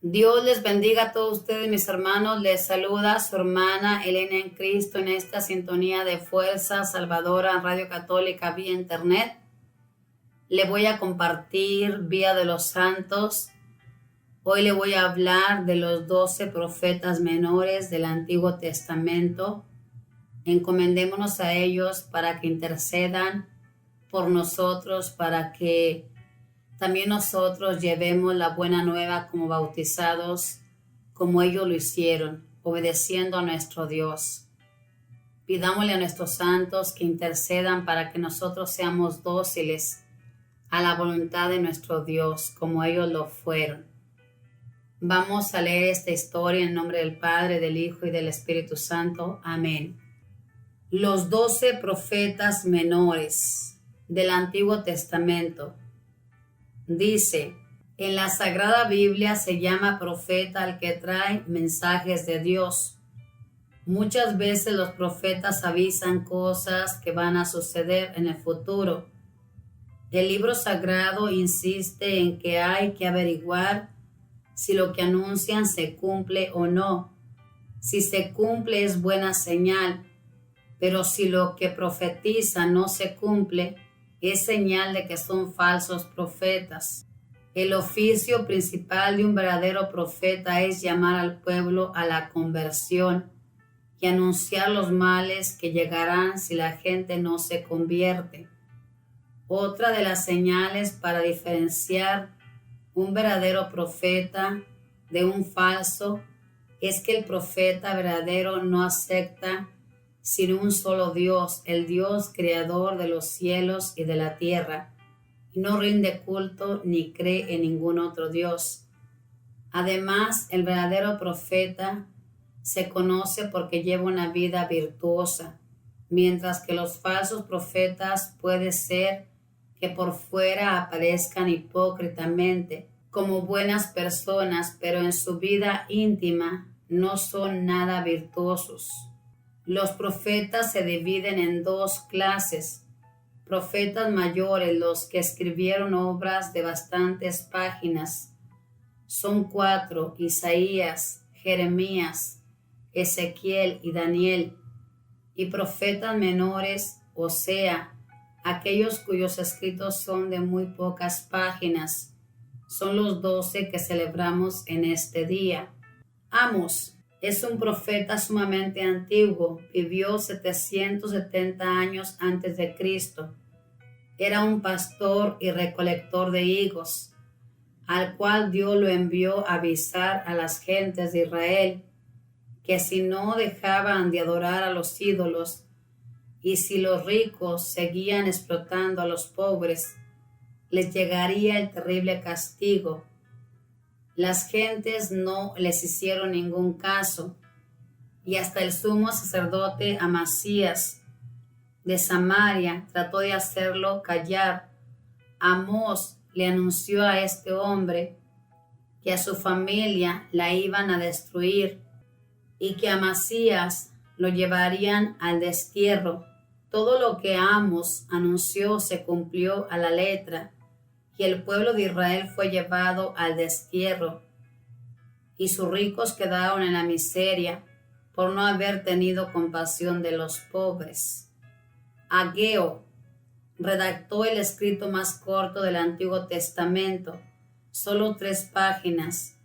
Dios les bendiga a todos ustedes, mis hermanos. Les saluda su hermana Elena en Cristo en esta sintonía de Fuerza Salvadora Radio Católica vía Internet. Le voy a compartir Vía de los Santos. Hoy le voy a hablar de los 12 profetas menores del Antiguo Testamento. Encomendémonos a ellos para que intercedan por nosotros, para que también nosotros llevemos la buena nueva como bautizados, como ellos lo hicieron, obedeciendo a nuestro Dios. Pidámosle a nuestros santos que intercedan para que nosotros seamos dóciles a la voluntad de nuestro Dios, como ellos lo fueron. Vamos a leer esta historia en nombre del Padre, del Hijo y del Espíritu Santo. Amén. Los 12 profetas menores del Antiguo Testamento. Dice, en la Sagrada Biblia se llama profeta al que trae mensajes de Dios. Muchas veces los profetas avisan cosas que van a suceder en el futuro. El libro sagrado insiste en que hay que averiguar si lo que anuncian se cumple o no. Si se cumple es buena señal, pero si lo que profetiza no se cumple, es señal de que son falsos profetas. El oficio principal de un verdadero profeta es llamar al pueblo a la conversión y anunciar los males que llegarán si la gente no se convierte. Otra de las señales para diferenciar un verdadero profeta de un falso es que el profeta verdadero no acepta sin un solo Dios, el Dios creador de los cielos y de la tierra, y no rinde culto ni cree en ningún otro Dios. Además, el verdadero profeta se conoce porque lleva una vida virtuosa, mientras que los falsos profetas puede ser que por fuera aparezcan hipócritamente como buenas personas, pero en su vida íntima no son nada virtuosos. Los profetas se dividen en dos clases. Profetas mayores, los que escribieron obras de bastantes páginas. Son 4, Isaías, Jeremías, Ezequiel y Daniel. Y profetas menores, o sea, aquellos cuyos escritos son de muy pocas páginas, son los 12 que celebramos en este día. Amos es un profeta sumamente antiguo, vivió 770 años antes de Cristo. Era un pastor y recolector de higos, al cual Dios lo envió a avisar a las gentes de Israel que si no dejaban de adorar a los ídolos y si los ricos seguían explotando a los pobres, les llegaría el terrible castigo. Las gentes no les hicieron ningún caso, y hasta el sumo sacerdote Amasías de Samaria trató de hacerlo callar. Amós le anunció a este hombre que a su familia la iban a destruir y que Amasías lo llevarían al destierro. Todo lo que Amós anunció se cumplió a la letra, y el pueblo de Israel fue llevado al destierro, y sus ricos quedaron en la miseria por no haber tenido compasión de los pobres. Ageo redactó el escrito más corto del Antiguo Testamento, solo 3 páginas.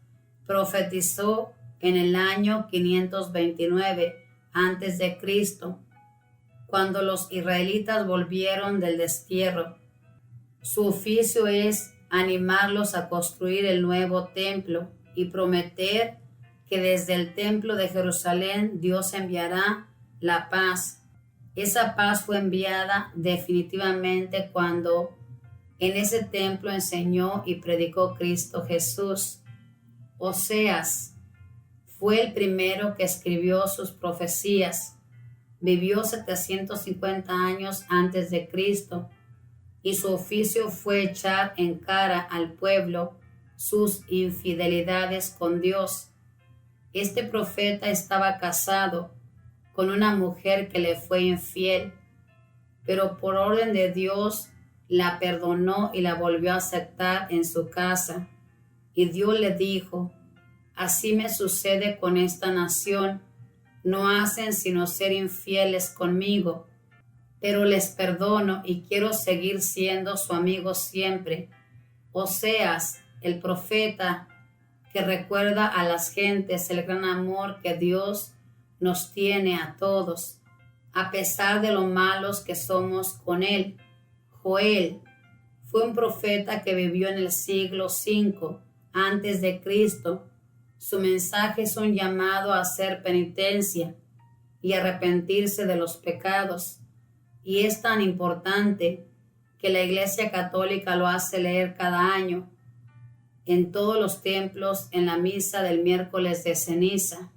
Profetizó en el año 529 a.C., cuando los israelitas volvieron del destierro. Su oficio es animarlos a construir el nuevo templo y prometer que desde el templo de Jerusalén Dios enviará la paz. Esa paz fue enviada definitivamente cuando en ese templo enseñó y predicó Cristo Jesús. Oseas fue el primero que escribió sus profecías. Vivió 750 años antes de Cristo, y su oficio fue echar en cara al pueblo sus infidelidades con Dios. Este profeta estaba casado con una mujer que le fue infiel, pero por orden de Dios la perdonó y la volvió a aceptar en su casa. Y Dios le dijo: Así me sucede con esta nación. No hacen sino ser infieles conmigo, pero les perdono y quiero seguir siendo su amigo siempre. Oseas, el profeta, que recuerda a las gentes el gran amor que Dios nos tiene a todos, a pesar de lo malos que somos con Él. Joel fue un profeta que vivió en el siglo V antes de Cristo. Su mensaje es un llamado a hacer penitencia y arrepentirse de los pecados, y es tan importante que la Iglesia Católica lo hace leer cada año en todos los templos en la misa del miércoles de ceniza.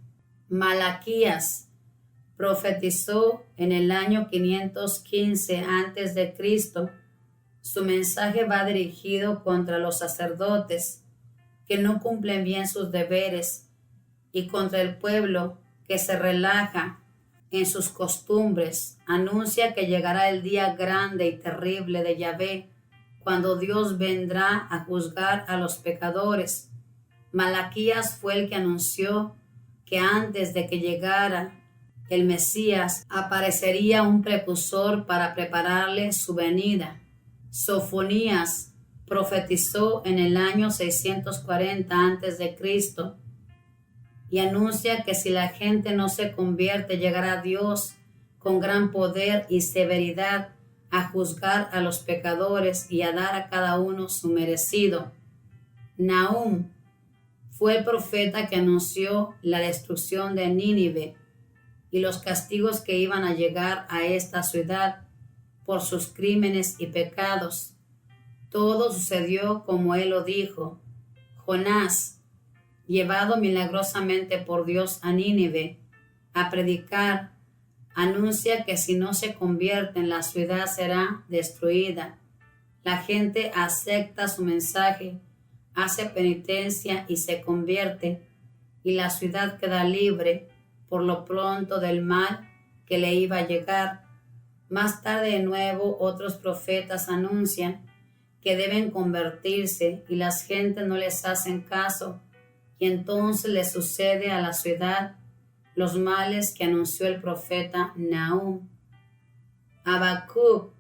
Malaquías profetizó en el año 515 a.C. Su mensaje va dirigido contra los sacerdotes que no cumplen bien sus deberes y contra el pueblo que se relaja en sus costumbres. Anuncia que llegará el día grande y terrible de Yahvé, cuando Dios vendrá a juzgar a los pecadores. Malaquías fue el que anunció que antes de que llegara el Mesías aparecería un precursor para prepararle su venida. Sofonías profetizó en el año 640 a.C. y anuncia que si la gente no se convierte, llegará Dios con gran poder y severidad a juzgar a los pecadores y a dar a cada uno su merecido. Nahum fue el profeta que anunció la destrucción de Nínive y los castigos que iban a llegar a esta ciudad por sus crímenes y pecados. Todo sucedió como él lo dijo. Jonás, llevado milagrosamente por Dios a Nínive a predicar, anuncia que si no se convierten, la ciudad será destruida. La gente acepta su mensaje, hace penitencia y se convierte, y la ciudad queda libre por lo pronto del mal que le iba a llegar. Más tarde de nuevo otros profetas anuncian que deben convertirse y las gentes no les hacen caso, y entonces le sucede a la ciudad los males que anunció el profeta Nahum. Habacuc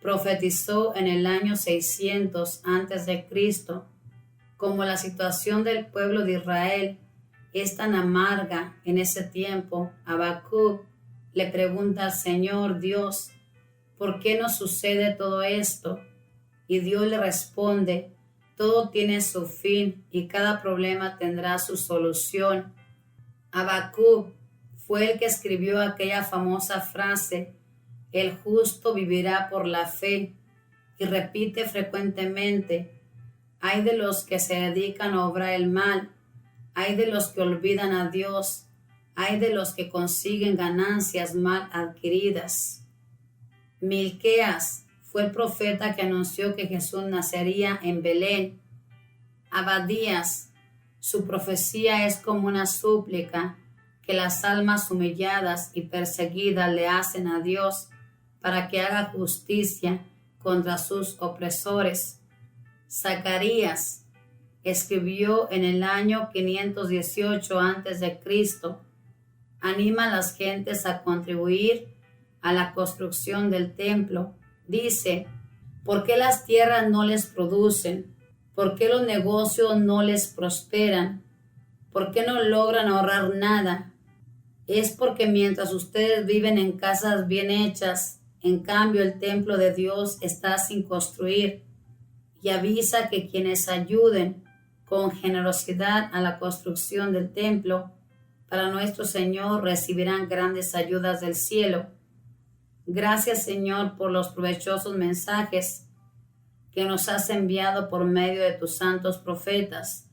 profetizó en el año 600 a.C. Como la situación del pueblo de Israel es tan amarga en ese tiempo, Habacuc le pregunta al Señor Dios, ¿por qué nos sucede todo esto? Y Dios le responde, todo tiene su fin y cada problema tendrá su solución. Habacuc fue el que escribió aquella famosa frase, el justo vivirá por la fe, y repite frecuentemente, ay de los que se dedican a obrar el mal, ay de los que olvidan a Dios, ay de los que consiguen ganancias mal adquiridas. Milqueas fue el profeta que anunció que Jesús nacería en Belén. Abadías, su profecía es como una súplica que las almas humilladas y perseguidas le hacen a Dios para que haga justicia contra sus opresores. Zacarías escribió en el año 518 a.C. Anima a las gentes a contribuir a la construcción del templo. Dice, ¿por qué las tierras no les producen? ¿Por qué los negocios no les prosperan? ¿Por qué no logran ahorrar nada? Es porque mientras ustedes viven en casas bien hechas, en cambio el templo de Dios está sin construir. Y avisa que quienes ayuden con generosidad a la construcción del templo para nuestro Señor recibirán grandes ayudas del cielo. Gracias, Señor, por los provechosos mensajes que nos has enviado por medio de tus santos profetas.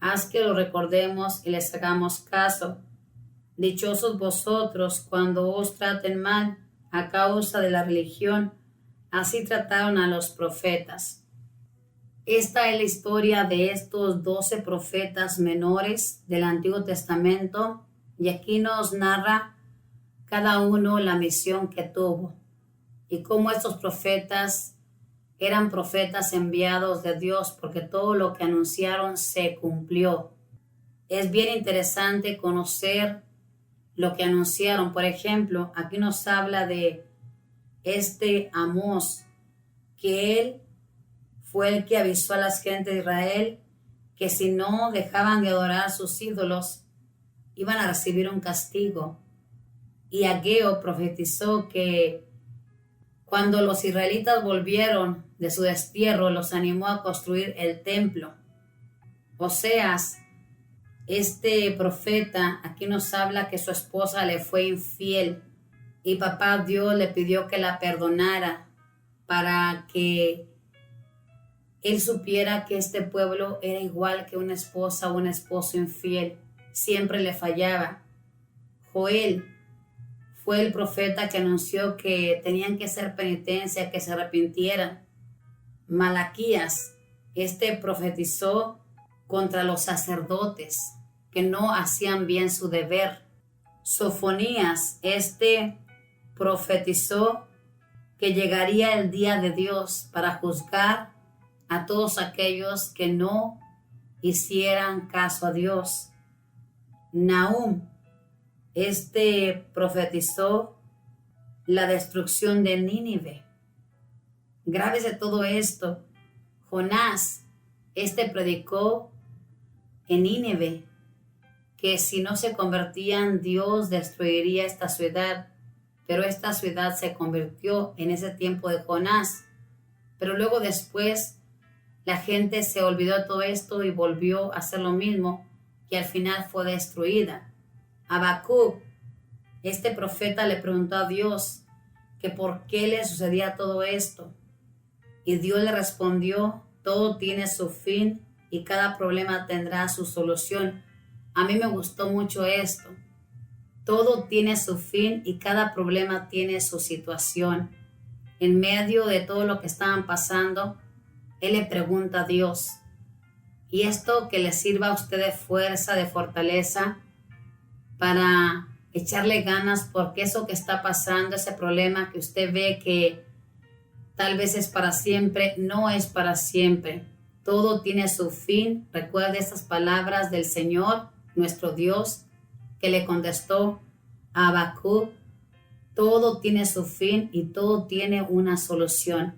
Haz que lo recordemos y les hagamos caso. Dichosos vosotros cuando os traten mal a causa de la religión, así trataron a los profetas. Esta es la historia de estos 12 profetas menores del Antiguo Testamento, y aquí nos narra cada uno la misión que tuvo y cómo estos profetas eran profetas enviados de Dios, porque todo lo que anunciaron se cumplió. es bien interesante conocer lo que anunciaron. Por ejemplo, aquí nos habla de Amós, que él fue el que avisó a las gentes de Israel que si no dejaban de adorar a sus ídolos, iban a recibir un castigo. Y Ageo profetizó que cuando los israelitas volvieron de su destierro, los animó a construir el templo. Oseas, este profeta, aquí nos habla que su esposa le fue infiel y papá Dios le pidió que la perdonara para que él supiera que este pueblo era igual que una esposa o un esposo infiel. Siempre le fallaba. Joel fue el profeta que anunció que tenían que hacer penitencia, que se arrepintieran. Malaquías, profetizó contra los sacerdotes que no hacían bien su deber. Sofonías, profetizó que llegaría el día de Dios para juzgar a todos aquellos que no hicieran caso a Dios. Nahum, profetizó la destrucción de Nínive. Grábese todo esto. Jonás, predicó en Nínive que si no se convertían, Dios destruiría esta ciudad. Pero esta ciudad se convirtió en ese tiempo de Jonás. Pero luego después la gente se olvidó de todo esto y volvió a hacer lo mismo, y al final fue destruida. Habacuc, profeta, le preguntó a Dios que por qué le sucedía todo esto. Y Dios le respondió: todo tiene su fin y cada problema tendrá su solución. A mí me gustó mucho esto. Todo tiene su fin y cada problema tiene su situación. En medio de todo lo que estaban pasando, él le pregunta a Dios, y esto que le sirva a usted de fuerza, de fortaleza, para echarle ganas, porque eso que está pasando, ese problema que usted ve que tal vez es para siempre, no es para siempre. Todo tiene su fin. Recuerde estas palabras del Señor, nuestro Dios, que le contestó a Habacuc: todo tiene su fin y todo tiene una solución.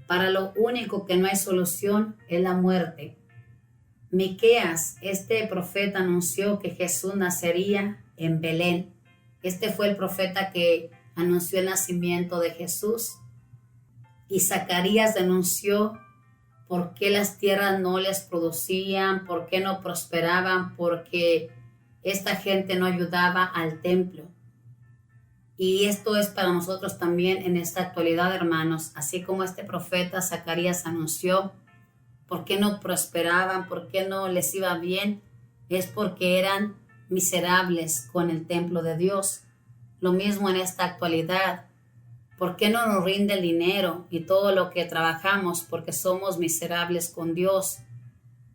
Para lo único que no hay solución es la muerte. Miqueas, profeta, anunció que Jesús nacería en Belén. Fue el profeta que anunció el nacimiento de Jesús. Y Zacarías denunció por qué las tierras no les producían, por qué no prosperaban, porque esta gente no ayudaba al templo. Y esto es para nosotros también en esta actualidad, hermanos. Así como profeta Zacarías anunció por qué no prosperaban, por qué no les iba bien, es porque eran miserables con el templo de Dios. Lo mismo en esta actualidad. ¿Por qué no nos rinde el dinero y todo lo que trabajamos? Porque somos miserables con Dios.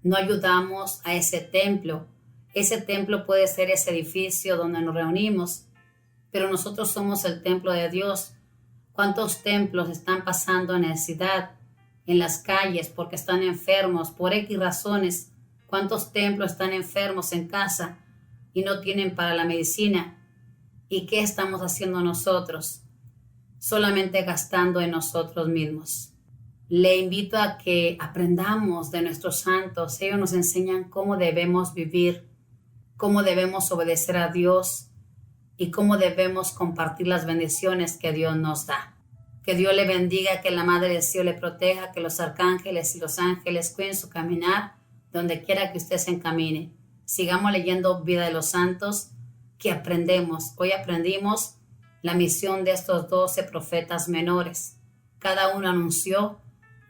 No ayudamos a ese templo. Ese templo puede ser ese edificio donde nos reunimos, pero nosotros somos el templo de Dios. ¿Cuántos templos están pasando necesidad en las calles porque están enfermos por X razones? ¿Cuántos templos están enfermos en casa y no tienen para la medicina? ¿Y qué estamos haciendo nosotros? Solamente gastando en nosotros mismos. Le invito a que aprendamos de nuestros santos. Ellos nos enseñan cómo debemos vivir, cómo debemos obedecer a Dios y cómo debemos compartir las bendiciones que Dios nos da. Que Dios le bendiga, que la Madre del Cielo le proteja, que los arcángeles y los ángeles cuiden su caminar donde quiera que usted se encamine. Sigamos leyendo Vida de los Santos, que aprendemos. Hoy aprendimos la misión de estos 12 profetas menores. Cada uno anunció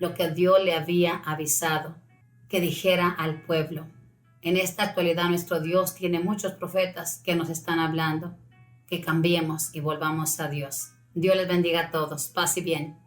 lo que Dios le había avisado que dijera al pueblo. En esta actualidad nuestro Dios tiene muchos profetas que nos están hablando, que cambiemos y volvamos a Dios. Dios les bendiga a todos. Paz y bien.